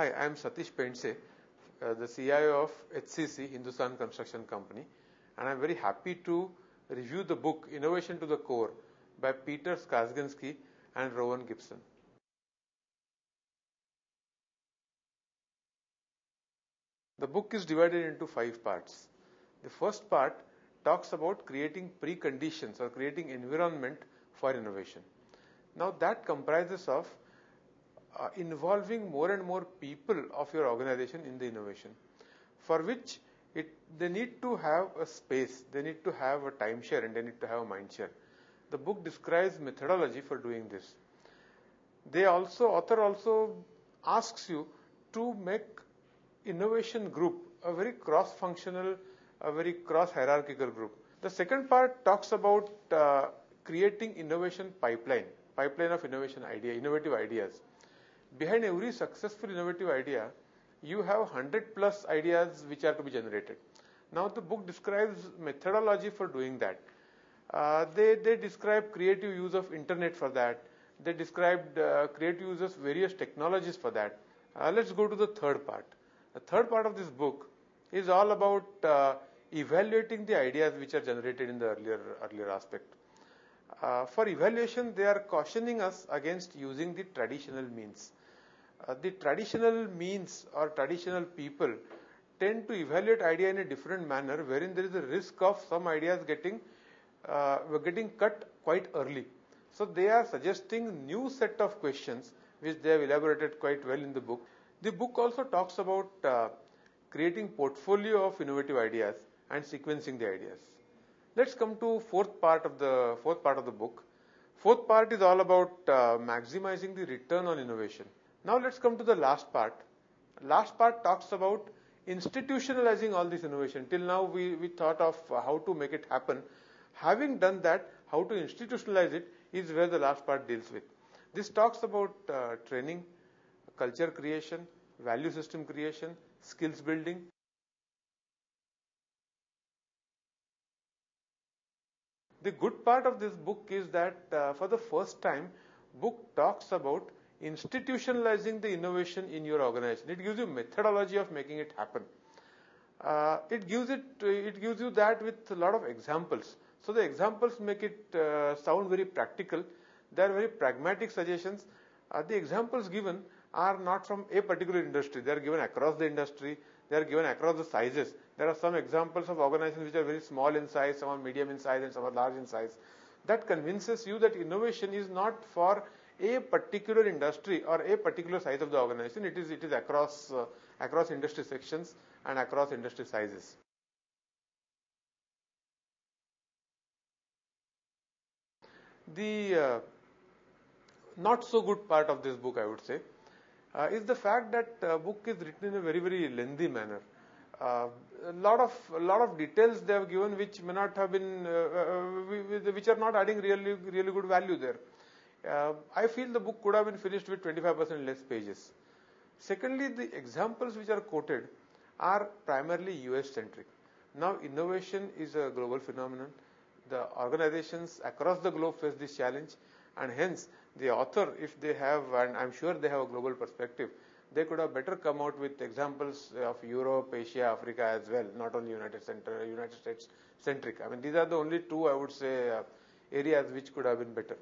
Hi, I am Satish Pendse, the CIO of HCC, Hindustan Construction Company, and I am very happy to review the book Innovation to the Core by Peter Skarsgensky and Rowan Gibson. The book is divided into 5 parts. The first part talks about creating preconditions or creating environment for innovation. Now that comprises of involving more and more people of your organization in the innovation, for which they need to have a space, they need to have a timeshare, and they need to have a mindshare. The book describes methodology for doing this. Author also asks you to make innovation group a very cross-functional, a very cross-hierarchical group. The second part talks about creating innovation pipeline of innovative ideas. Behind every successful innovative idea, you have 100 plus ideas which are to be generated. Now the book describes methodology for doing that. They describe creative use of internet for that. They described creative use of various technologies for that. Let's go to the third part. The third part of this book is all about evaluating the ideas which are generated in the earlier aspect. For evaluation, they are cautioning us against using the traditional means. The traditional means or traditional people tend to evaluate idea in a different manner, wherein there is a risk of some ideas getting cut quite early. So they are suggesting new set of questions which they have elaborated quite well in the book. The book also talks about creating portfolio of innovative ideas and sequencing the ideas. Let's come to fourth part of the book. Fourth part is all about maximizing the return on innovation. Now let's come to the last part. Last part talks about institutionalizing all this innovation. Till now we thought of how to make it happen. Having done that, how to institutionalize it is where the last part deals with. This talks about training, culture creation, value system creation, skills building. The good part of this book is that for the first time, book talks about institutionalizing the innovation in your organization. It gives you methodology of making it happen. It gives you that with a lot of examples. So the examples make it sound very practical. They are very pragmatic suggestions. The examples given are not from a particular industry. They are given across the industry. They are given across the sizes. There are some examples of organizations which are very small in size, some are medium in size, and some are large in size. That convinces you that innovation is not for a particular industry or a particular size of the organization. It is across industry sections and across industry sizes. The not so good part of this book, I would say, is the fact that book is written in a very, very lengthy manner. A lot of details they have given which may not have been, which are not adding really good value there. I feel the book could have been finished with 25% less pages. Secondly, the examples which are quoted are primarily US centric. Now, innovation is a global phenomenon. The organizations across the globe face this challenge, and hence the author, if they have, and I'm sure they have a global perspective, they could have better come out with examples of Europe, Asia, Africa as well, not only United States centric. I mean, these are the only two, I would say, areas which could have been better.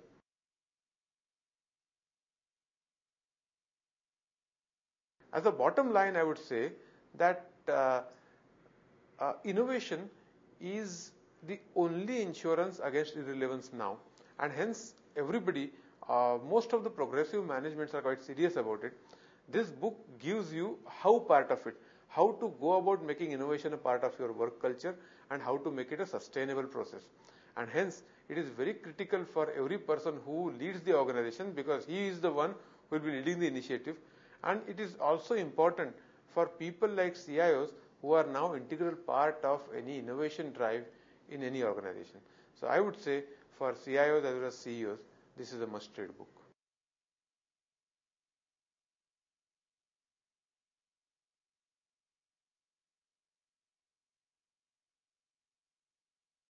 As a bottom line, I would say that innovation is the only insurance against irrelevance now, and hence everybody, most of the progressive managements are quite serious about it. This book gives you how part of it, how to go about making innovation a part of your work culture and how to make it a sustainable process. And hence, it is very critical for every person who leads the organization, because he is the one who will be leading the initiative. And it is also important for people like CIOs who are now integral part of any innovation drive in any organization. So I would say for CIOs as well as CEOs, this is a must-read book.